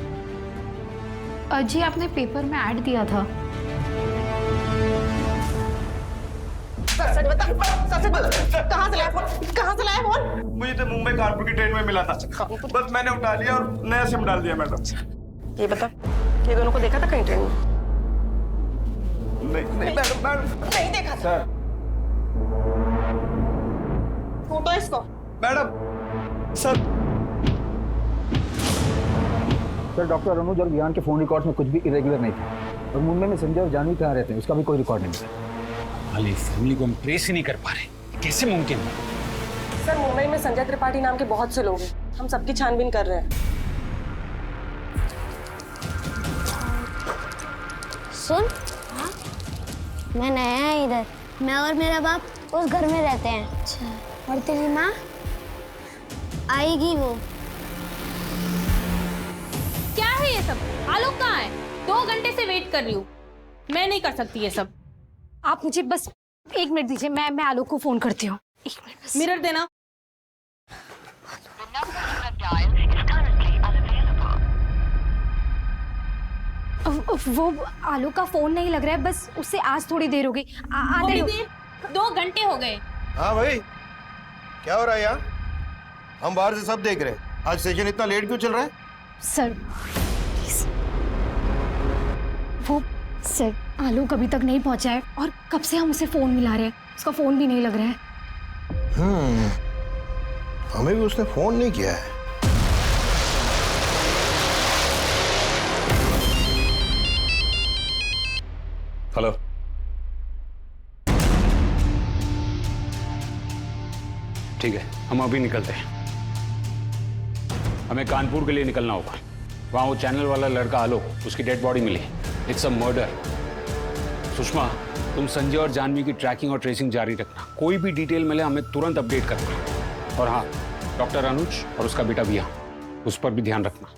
[SPEAKER 3] जी, आपने पेपर में ऐड दिया था।
[SPEAKER 18] सच बता, कहाँ से लाया फोन? कहाँ से लाया फोन?
[SPEAKER 19] मुझे तो मुंबई कानपुर की ट्रेन में मिला था, बस मैंने उठा लिया और नया सिम डाल दिया मैडम।
[SPEAKER 15] ये बता, ये दोनों को देखा था कहीं ट्रेन में?
[SPEAKER 19] नहीं मैडम,
[SPEAKER 18] नहीं देखा
[SPEAKER 19] सर।
[SPEAKER 18] फोटो इसको।
[SPEAKER 19] मैडम सर
[SPEAKER 8] डॉक्टर अनुज और विहान के फोन रिकॉर्ड्स में कुछ भी इरेगुलर नहीं था। और मुंबई में संजय और जानवी कहाँ रहते हैं उसका भी कोई रिकॉर्ड नहीं है।
[SPEAKER 5] हाल फैमिली को हम ट्रेस ही नहीं कर पा रहे, कैसे मुमकिन है?
[SPEAKER 15] सर, मुंबई में संजय त्रिपाठी नाम के बहुत से लोग हैं, हम सबकी छानबीन कर रहे हैं।
[SPEAKER 13] सुन, मैं नया है इधर। मैं और मेरा बाप उस घर में रहते हैं। अच्छा। और तेरी माँ? आएगी वो।
[SPEAKER 7] क्या है ये सब? आलोक कहाँ है? 2 घंटे से वेट कर रही हूँ। मैं नहीं कर सकती ये सब।
[SPEAKER 1] आप मुझे बस 1 मिनट दीजिए, मैं आलोक को फोन करती हूँ। 1 मिनट बस।
[SPEAKER 7] मिरर देना।
[SPEAKER 1] वो आलोक का फोन नहीं लग रहा है, बस उससे आज थोड़ी देर हो गई। आधे
[SPEAKER 7] 2 घंटे हो गए।
[SPEAKER 2] हाँ भाई, क्या हो रहा है यहाँ? हम बाहर से सब देख रहे हैं। आज सेशन इतना लेट क्यों चल रहा है?
[SPEAKER 1] Sir please. वो सर, आलोक अभी तक नहीं पहुंचा है और कब से हम उसे फोन मिला रहे हैं, उसका फोन भी नहीं लग रहा है।
[SPEAKER 2] हमें भी उसने फोन नहीं किया है।
[SPEAKER 5] हेलो, ठीक है, हम अभी निकलते हैं। हमें कानपुर के लिए निकलना होगा। वहां वो चैनल वाला लड़का आलोक, उसकी डेड बॉडी मिली। It's a murder. सुषमा, तुम संजय और जानवी की ट्रैकिंग और ट्रेसिंग जारी रखना। कोई भी डिटेल मिले हमें तुरंत अपडेट करना। और हाँ, डॉक्टर अनुज और उसका बेटा विहान, उस पर भी ध्यान रखना।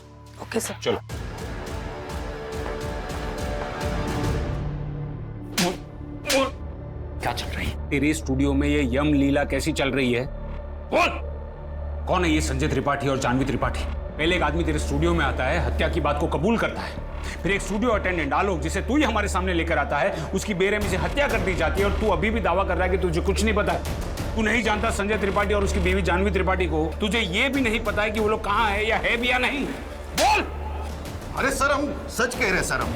[SPEAKER 15] Okay sir.
[SPEAKER 5] चलो। क्या चल रही है तेरे स्टूडियो में? ये यम लीला कैसी चल रही है? बोल, कौन है ये संजय त्रिपाठी और जानवी त्रिपाठी? पहले एक आदमी तेरे स्टूडियो में आता है, हत्या की बात को कबूल करता है, फिर एक स्टूडियो अटेंडेंट आलोक, जिसे तू ही हमारे सामने लेकर आता है, उसकी बेरहमी से हत्या कर दी जाती है और तू अभी भी दावा कर रहा है कि तुझे कुछ नहीं पता है। तू नहीं जानता संजय त्रिपाठी और उसकी बीवी जानवी त्रिपाठी को? तुझे ये भी नहीं पता है कि वो लोग कहाँ है या है भी या नहीं? बोल।
[SPEAKER 2] अरे सर, हम सच कह रहे हैं सर।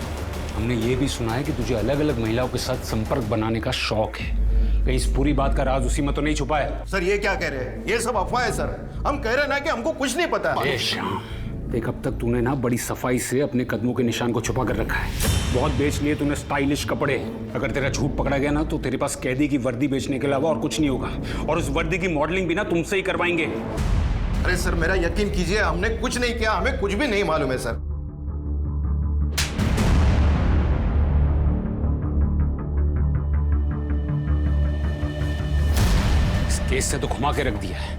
[SPEAKER 5] हमने ये भी सुना है कि तुझे अलग अलग महिलाओं के साथ संपर्क बनाने का शौक है। कहीं इस पूरी बात का राज उसी में तो नहीं छुपा है?
[SPEAKER 2] सर ये क्या कह रहे हैं? ये सब अफवाह है सर। हम कह रहे हैं ना कि हमको कुछ नहीं पता।
[SPEAKER 5] देख, अब तक तूने ना बड़ी सफाई से अपने कदमों के निशान को छुपा कर रखा है। बहुत बेच लिए तूने स्टाइलिश कपड़े। अगर तेरा झूठ पकड़ा गया ना तो तेरे पास कैदी की वर्दी बेचने के अलावा और कुछ नहीं होगा। और उस वर्दी की मॉडलिंग भी ना तुमसे ही करवाएंगे।
[SPEAKER 2] अरे सर, मेरा यकीन कीजिए, हमने कुछ नहीं किया। हमें कुछ भी नहीं मालूम है सर।
[SPEAKER 5] केस से तो घुमा के रख दिया है।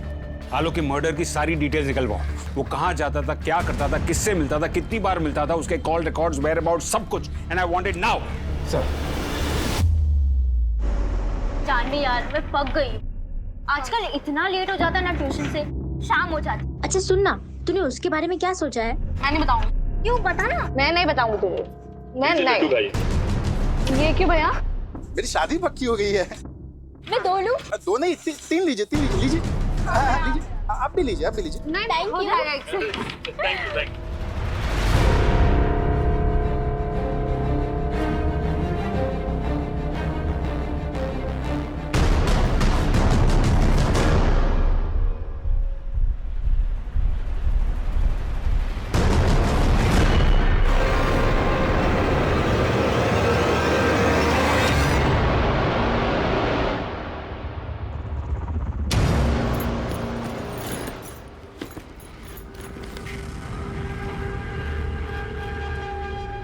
[SPEAKER 5] आलोक के मर्डर की सारी डिटेल्स निकलवाओ। वो कहां जाता था, क्या करता था, किससे मिलता था, कितनी बार मिलता था, उसके कॉल रिकॉर्ड्स, वेयर अबाउट, सब कुछ। And I want it now.
[SPEAKER 8] Sir.
[SPEAKER 16] Janvi यार, मैं पक गई। आजकल इतना लेट हो जाता है ना ट्यूशन से, शाम हो जाती।
[SPEAKER 13] अच्छा सुन ना, तूने उसके बारे में क्या सोचा है?
[SPEAKER 10] मैं नहीं बताऊंगी।
[SPEAKER 13] क्यों, बता ना।
[SPEAKER 10] मैं नहीं बताऊंगी तुझे। मैं नहीं। ये क्यों भैया?
[SPEAKER 19] मेरी शादी पक्की हो गई है।
[SPEAKER 13] मैं 2 लूं?
[SPEAKER 19] 2 नहीं, 3 लीजिए। लीजिए। आप भी लीजिए।
[SPEAKER 13] नहीं, थैंक यू।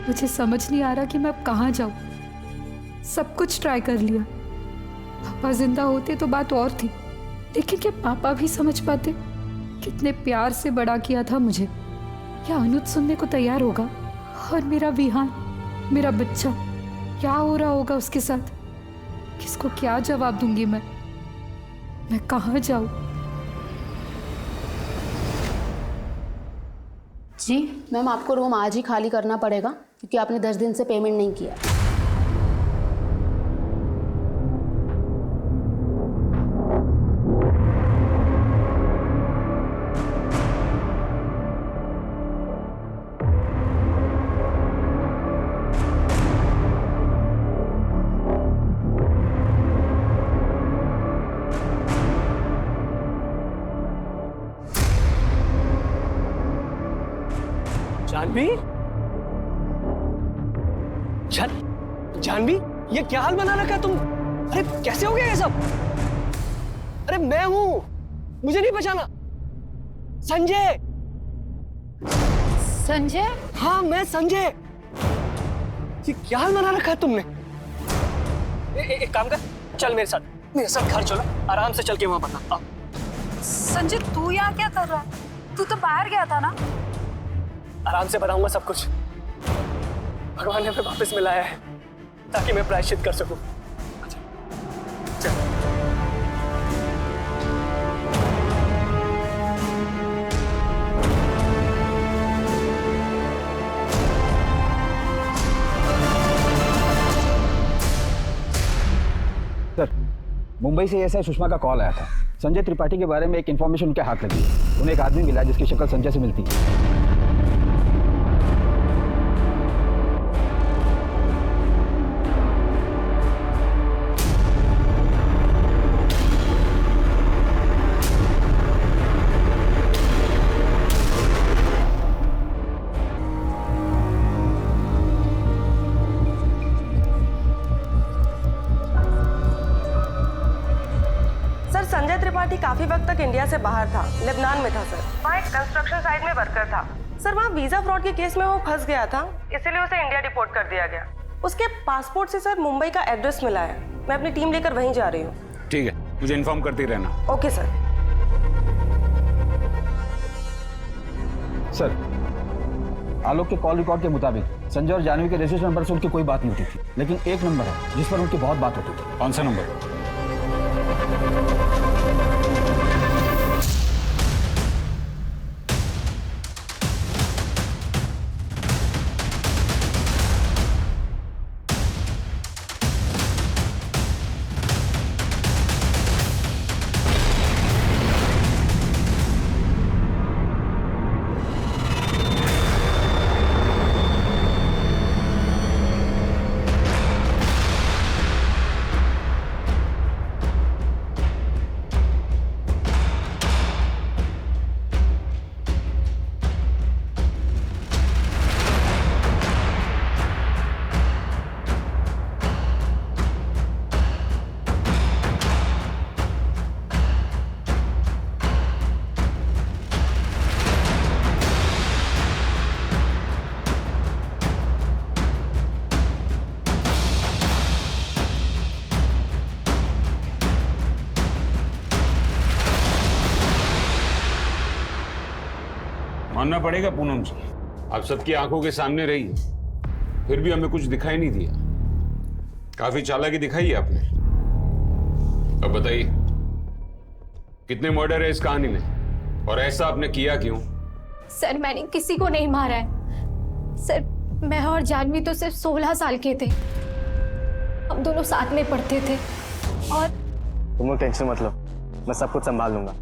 [SPEAKER 3] मुझे समझ नहीं आ रहा कि मैं अब कहाँ जाऊँ। सब कुछ ट्राई कर लिया। पापा जिंदा होते तो बात और थी, लेकिन क्या पापा भी समझ पाते? कितने प्यार से बड़ा किया था मुझे। क्या अनुज सुनने को तैयार होगा? और मेरा विहान, मेरा बच्चा, क्या हो रहा होगा उसके साथ? किसको क्या जवाब दूंगी मैं कहाँ जाऊँ?
[SPEAKER 16] जी मैम, आपको रूम आज ही खाली करना पड़ेगा क्योंकि आपने 10 दिन से पेमेंट नहीं किया।
[SPEAKER 4] जानवी, जानवी, ये क्या हाल बना रखा है तुम? अरे कैसे हो गया ये सब? अरे मैं हूं, मुझे नहीं पहचाना? संजय।
[SPEAKER 16] संजय?
[SPEAKER 4] हाँ मैं संजय। ये क्या हाल बना रखा है तुमने? एक काम कर, चल मेरे साथ घर चलो, आराम से चल के वहां बता। आओ।
[SPEAKER 10] संजय तू यहाँ क्या कर रहा है? तू तो बाहर गया था ना?
[SPEAKER 4] आराम से बताऊंगा सब कुछ। भगवान ने हमें वापस मिलाया है ताकि मैं प्रायश्चित कर सकूं। चल।
[SPEAKER 8] सर, मुंबई से एसआई सुषमा का कॉल आया था। संजय त्रिपाठी के बारे में एक इन्फॉर्मेशन उनके हाथ लगी है। उन्हें एक आदमी मिला जिसकी शक्ल संजय से मिलती है।
[SPEAKER 15] संजय त्रिपाठी काफी वक्त तक इंडिया से बाहर था, लेबनान में था सर। वहाँ एक कंस्ट्रक्शन साइट में वर्कर था सर। वहाँ वीजा फ्रॉड के केस में वो फंस गया था, इसीलिए उसे इंडिया डिपोर्ट कर दिया गया। उसके पासपोर्ट से सर मुंबई का एड्रेस मिला है। मैं अपनी टीम लेकर वहीं जा रही हूँ।
[SPEAKER 5] ठीक है, मुझे इन्फॉर्म करते ही रहना।
[SPEAKER 15] Okay sir.
[SPEAKER 8] सर, आलोक के कॉल रिकॉर्ड के मुताबिक संजय और जानवी के रजिस्टर नंबर से उनकी कोई बात नहीं होती थी, लेकिन एक नंबर है जिस पर उनकी बहुत बात होती थी।
[SPEAKER 5] कौन सा नंबर? मानना पड़ेगा पूनम जी, आप सबकी आंखों के सामने रही, फिर भी हमें कुछ दिखाई नहीं दिया। काफी चालाकी दिखाई है आपने। अब बताइए, कितने मर्डर है इस कहानी में और ऐसा आपने किया क्यों?
[SPEAKER 1] सर, मैंने किसी को नहीं मारा है सर। मैं और जानवी तो सिर्फ 16 साल के थे। हम दोनों साथ में पढ़ते थे। और
[SPEAKER 6] तुम लोग टेंशन मत लो, मैं सब कुछ संभाल लूंगा।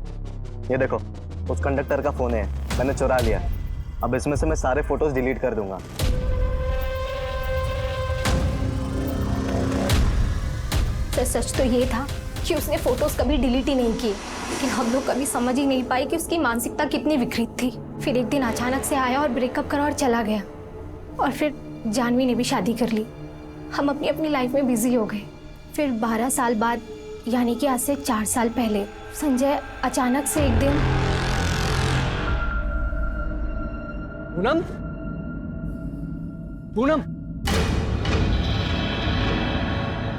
[SPEAKER 6] ये देखो, उस कंडक्टर का फोन है, मैंने चुरा लिया। अब इसमें से मैं सारे फोटोज डिलीट कर दूंगा।
[SPEAKER 1] सर, सच तो ये था कि उसने फोटोज कभी डिलीट ही नहीं किए, लेकिन हम लोग कभी समझ ही नहीं पाए कि उसकी मानसिकता कितनी विकृत थी। फिर एक दिन अचानक से आया और ब्रेकअप करा और चला गया। और फिर जानवी ने भी शादी कर ली। हम अपनी अपनी लाइफ में बिजी हो गए। फिर 12 साल बाद, यानी कि आज से 4 साल पहले, संजय अचानक से एक दिन।
[SPEAKER 4] पूनम, पूनम,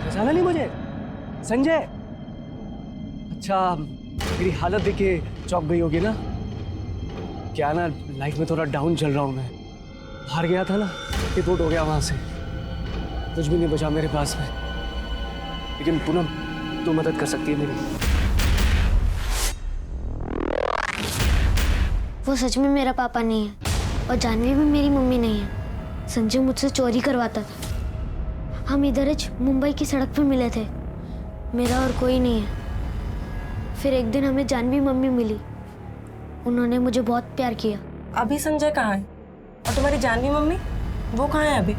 [SPEAKER 4] पहचाना नहीं मुझे? संजय। अच्छा, मेरी हालत देख के चौंक गई होगी ना? क्या ना, लाइफ में थोड़ा डाउन चल रहा हूं मैं। हार गया था ना, रिपोर्ट हो गया वहां से, कुछ भी नहीं बचा मेरे पास में। लेकिन पूनम, तू मदद कर सकती है मेरी।
[SPEAKER 13] वो सच में मेरा पापा नहीं है। और जानवी भी मेरी मम्मी नहीं है। संजय मुझसे चोरी करवाता था। हम इधर मुंबई की सड़क पे मिले थे। मेरा और कोई नहीं है। फिर एक दिन हमें जानवी मम्मी मिली। उन्होंने मुझे बहुत प्यार किया।
[SPEAKER 15] अभी संजय कहाँ है? और तुम्हारी जानवी मम्मी वो कहाँ है अभी?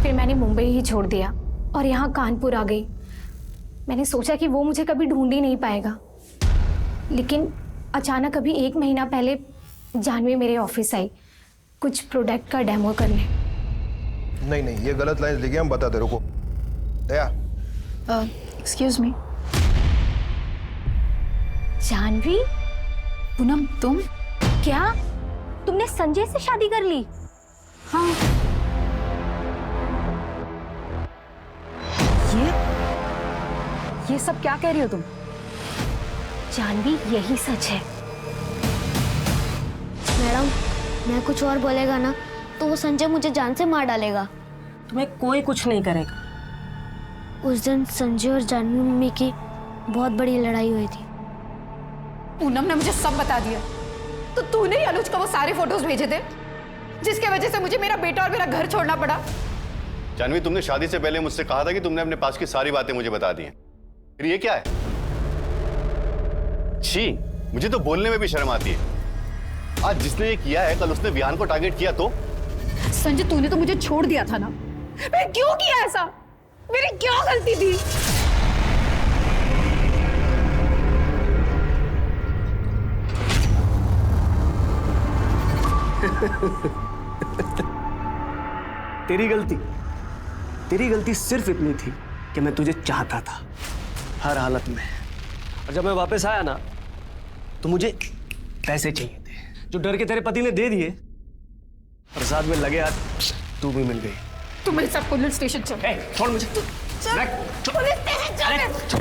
[SPEAKER 1] फिर मैंने मुंबई ही छोड़ दिया और यहाँ कानपुर आ गई। मैंने सोचा कि वो मुझे कभी ढूंढ ही नहीं पाएगा, लेकिन अचानक अभी 1 महीना पहले जानवी मेरे ऑफिस आई कुछ प्रोडक्ट का डेमो करने।
[SPEAKER 2] नहीं, ये गलत लाइन लिखी, हम बताते, रुको। दया,
[SPEAKER 3] एक्सक्यूज मी।
[SPEAKER 1] जानवी?
[SPEAKER 3] पूनम, तुम?
[SPEAKER 1] क्या तुमने संजय से शादी कर ली?
[SPEAKER 3] हाँ।
[SPEAKER 1] ये सब क्या कह रही हो तुम? जानवी, यही सच है।
[SPEAKER 13] मैडम, मैं कुछ और बोलेगा ना तो वो संजय मुझे जान से मार डालेगा।
[SPEAKER 15] तुम्हें कोई कुछ नहीं करेगा।
[SPEAKER 13] उस दिन संजय और जानवी मम्मी की बहुत बड़ी लड़ाई हुई थी।
[SPEAKER 3] पूनम ने मुझे सब बता दिया। तो तूने ही अनुज को वो सारे फोटोज भेजे थे जिसके वजह से मुझे मेरा बेटा और मेरा घर छोड़ना पड़ा।
[SPEAKER 14] जानवी, तुमने शादी से पहले मुझसे कहा था कि तुमने अपने पास की सारी बातें मुझे बता दी हैं। फिर ये क्या है? छी, मुझे तो बोलने में भी शर्म आती है। आज जिसने ये किया है, कल उसने विहान को टारगेट किया तो?
[SPEAKER 3] संजय, तूने तो मुझे छोड़ दिया था ना। मैं क्यों किया ऐसा? मेरी क्या गलती थी?
[SPEAKER 4] तेरी गलती सिर्फ इतनी थी कि मैं तुझे चाहता था हर हालत में। और जब मैं वापस आया ना तो मुझे पैसे चाहिए थे जो डर के तेरे पति ने दे दिए, और साथ में लगे हाथ तू भी मिल गई।
[SPEAKER 3] तू मेरे साथ पुलिस स्टेशन चल।
[SPEAKER 4] छोड़ मुझे।
[SPEAKER 3] पुलिस स्टेशन चल।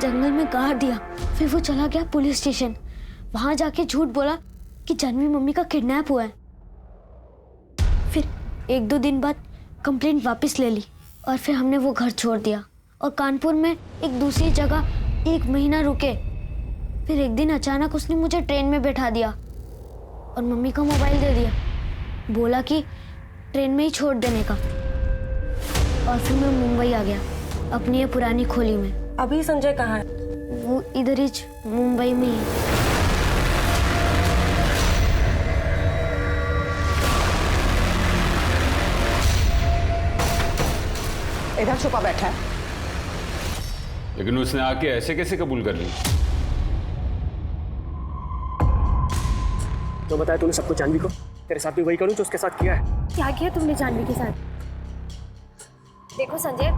[SPEAKER 13] जंगल में गाड़ दिया। फिर वो चला गया पुलिस स्टेशन। वहां जाके झूठ बोला कि जानवी मम्मी का किडनैप हुआ है। फिर 1-2 दिन बाद कंप्लेंट वापस ले ली और फिर हमने वो घर छोड़ दिया और कानपुर में एक दूसरी जगह 1 महीना रुके। फिर एक दिन अचानक उसने मुझे ट्रेन में बैठा दिया और मम्मी का मोबाइल दे दिया। बोला कि ट्रेन में ही छोड़ देने का। और फिर मैं मुंबई आ गया अपनी ये पुरानी खोली में।
[SPEAKER 15] अभी संजय कहाँ है?
[SPEAKER 13] वो इधर ही मुंबई में ही है।
[SPEAKER 18] इधर छुपा बैठा है।
[SPEAKER 5] लेकिन उसने आके ऐसे कैसे कबूल कर ली?
[SPEAKER 4] तो बताया तूने सबको जानवी को। तेरे साथ भी वही करूं जो उसके साथ किया है।
[SPEAKER 1] क्या किया तुमने जानवी के साथ? देखो संजय,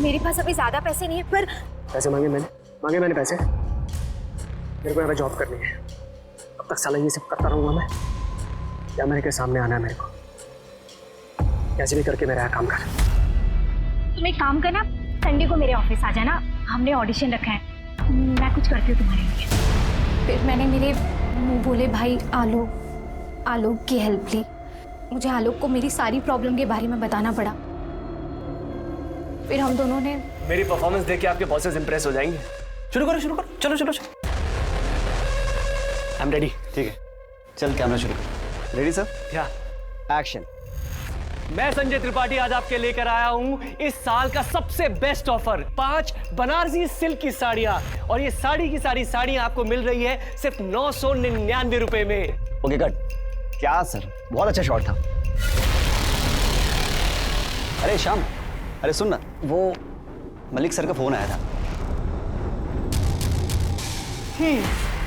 [SPEAKER 1] मेरे पास अभी ज्यादा पैसे नहीं है, पर
[SPEAKER 4] पैसे मांगे मैंने पैसे। मेरे को यहाँ पे जॉब करनी है। अब तक साला ये सब करता रहूंगा मैं, या मेरे के सामने आना है मेरे को? कैसे भी करके मेरा यहाँ काम कर।
[SPEAKER 1] तुम एक काम करना, संडे को मेरे ऑफिस आ जाना। हमने ऑडिशन रखा है, मैं कुछ करती हूँ तुम्हारे लिए। फिर मैंने मेरे मुँह बोले भाई आलोक की हेल्प ली। मुझे आलोक को मेरी सारी प्रॉब्लम के बारे में बताना पड़ा। फिर हम दोनों ने
[SPEAKER 4] मेरी परफॉर्मेंस देख के आपके बॉसेस इंप्रेस हो जाएंगे। शुरू करो। चलो। I am ready.
[SPEAKER 6] ठीक है, चल कैमरा शुरू कर। Ready sir?
[SPEAKER 4] या
[SPEAKER 6] एक्शन।
[SPEAKER 4] मैं संजय त्रिपाठी आज आपके लेकर आया हूं इस साल का सबसे बेस्ट ऑफर। 5 बनारसी सिल्क की साड़ियां, और ये साड़ी की सारी साड़ियां आपको मिल रही है सिर्फ 999 रुपए में।
[SPEAKER 6] Okay cut. क्या सर, बहुत अच्छा शॉट था। अरे श्याम, अरे सुन ना, वो मलिक सर का फोन आया था।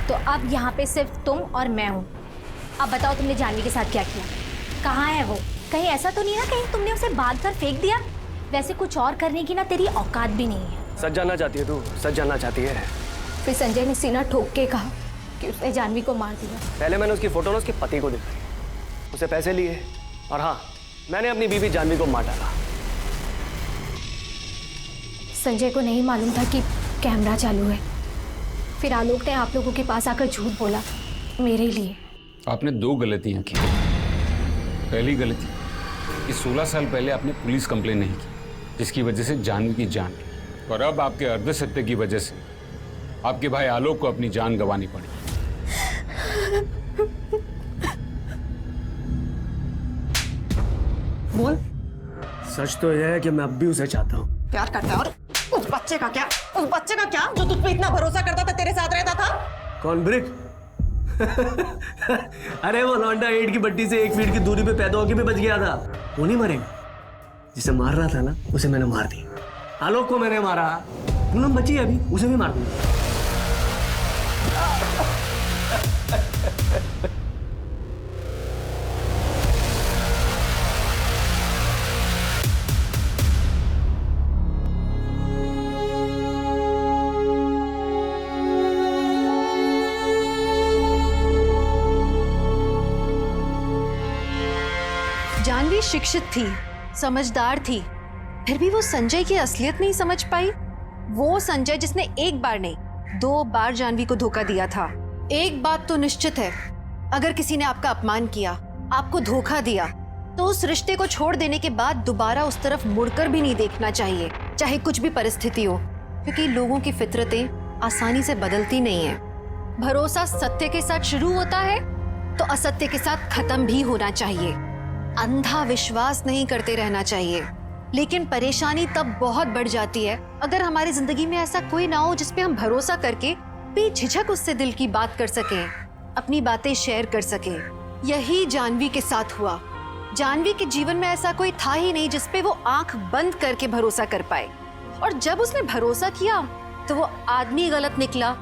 [SPEAKER 1] तो अब यहाँ पे सिर्फ तुम और मैं हूँ। अब बताओ तुमने जानवी के साथ क्या किया? कहाँ है वो? कहीं ऐसा तो नहीं ना कहीं तुमने उसे बांध कर फेंक दिया? वैसे कुछ और करने की ना तेरी औकात भी नहीं है।
[SPEAKER 4] सच जानना चाहती है तू? सच जानना चाहती है?
[SPEAKER 1] फिर संजय ने सीना ठोक के कहा कि उसने जानवी को मार दिया।
[SPEAKER 4] पहले मैंने उसकी फोटो ना उसके पति को दिखाई, उसे पैसे लिए, और हाँ, मैंने अपनी बीवी जानवी को मार डाला।
[SPEAKER 1] संजय को नहीं मालूम था कि कैमरा चालू है। फिर आलोक ने आप लोगों के पास आकर झूठ बोला मेरे लिए।
[SPEAKER 5] आपने 2 गलतियां की। पहली गलती कि 16 साल पहले आपने पुलिस कंप्लेन नहीं की, जिसकी वजह से जानवी की जान गई। और अब आपके अर्धसत्य की वजह से आपके भाई आलोक को अपनी जान गंवानी पड़ी।
[SPEAKER 4] बोल। सच तो यह है कि मैं अब भी उसे चाहता हूँ।
[SPEAKER 18] प्यार करता है। और उस बच्चे का क्या? उस बच्चे का क्या जो तुझ पे इतना भरोसा करता था, तेरे साथ रहता था?
[SPEAKER 4] कौन ब्रिक? अरे वो लौंडा 8 की बट्टी से 1 फीट की दूरी पे पैदा होके भी बच गया था। वो नहीं मरेगा। जिसे मार रहा था ना, उसे मैंने मार दिया। आलोक को मैंने मारा। पूनम बची है अभी, उसे भी मार दूंगा।
[SPEAKER 9] जानवी शिक्षित थी, समझदार थी, फिर भी वो संजय की असलियत नहीं समझ पाई। वो संजय जिसने एक बार नहीं 2 बार जानवी को धोखा दिया था। एक बात तो निश्चित है, अगर किसी ने आपका अपमान किया, आपको धोखा दिया, तो उस रिश्ते को छोड़ देने के बाद दोबारा उस तरफ मुड़कर भी नहीं देखना चाहिए, चाहे कुछ भी परिस्थिति हो, क्योंकि लोगों की फितरतें आसानी से बदलती नहीं है। भरोसा सत्य के साथ शुरू होता है तो असत्य के साथ खत्म भी होना चाहिए। अंधा विश्वास नहीं करते रहना चाहिए। लेकिन परेशानी तब बहुत बढ़ जाती है अगर हमारी जिंदगी में ऐसा कोई ना हो जिस पे हम भरोसा करके बेझिझक उससे दिल की बात कर सकें, अपनी बातें शेयर कर सकें। यही जानवी के साथ हुआ। जानवी के जीवन में ऐसा कोई था ही नहीं जिस पे वो आंख बंद करके भरोसा कर पाए। और जब उसने भरोसा किया तो वो आदमी गलत निकला।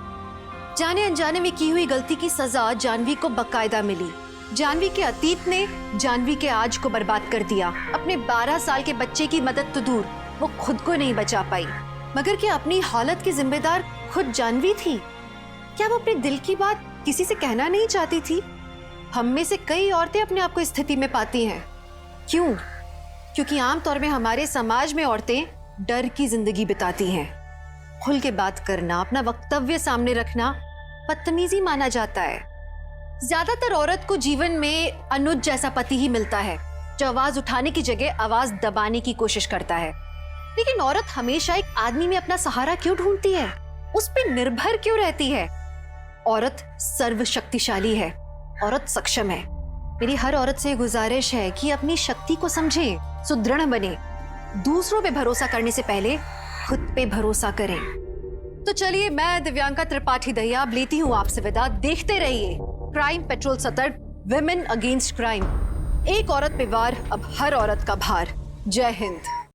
[SPEAKER 9] जाने अनजाने में की हुई गलती की सजा जानवी को बकायदा मिली। जानवी के अतीत ने जानवी के आज को बर्बाद कर दिया। अपने 12 साल के बच्चे की मदद तो दूर, वो खुद को नहीं बचा पाई। मगर क्या अपनी हालत की जिम्मेदार खुद जानवी थी? क्या वो अपने दिल की बात किसी से कहना नहीं चाहती थी? हम में से कई औरतें अपने आप को इस स्थिति में पाती हैं। क्यों? क्योंकि आमतौर में हमारे समाज में औरतें डर की जिंदगी बिताती हैं। खुल के बात करना, अपना वक्तव्य सामने रखना बदतमीजी माना जाता है। ज्यादातर औरत को जीवन में अनुज जैसा पति ही मिलता है, जो आवाज उठाने की जगह आवाज दबाने की कोशिश करता है। लेकिन औरत हमेशा एक आदमी में अपना सहारा क्यों ढूंढती है? उस पर निर्भर क्यों रहती है? औरत सर्वशक्तिशाली है, औरत सक्षम है। मेरी हर औरत से गुजारिश है कि अपनी शक्ति को समझे, सुदृढ़ बने, दूसरों पे भरोसा करने से पहले खुद पे भरोसा करें। तो चलिए, मैं दिव्यांका त्रिपाठी दहिया अब लेती हूँ आपसे विदा। देखते रहिए क्राइम पेट्रोल सतर्क, विमेन अगेंस्ट क्राइम। एक औरत पे वार, अब हर औरत का भार। जय हिंद।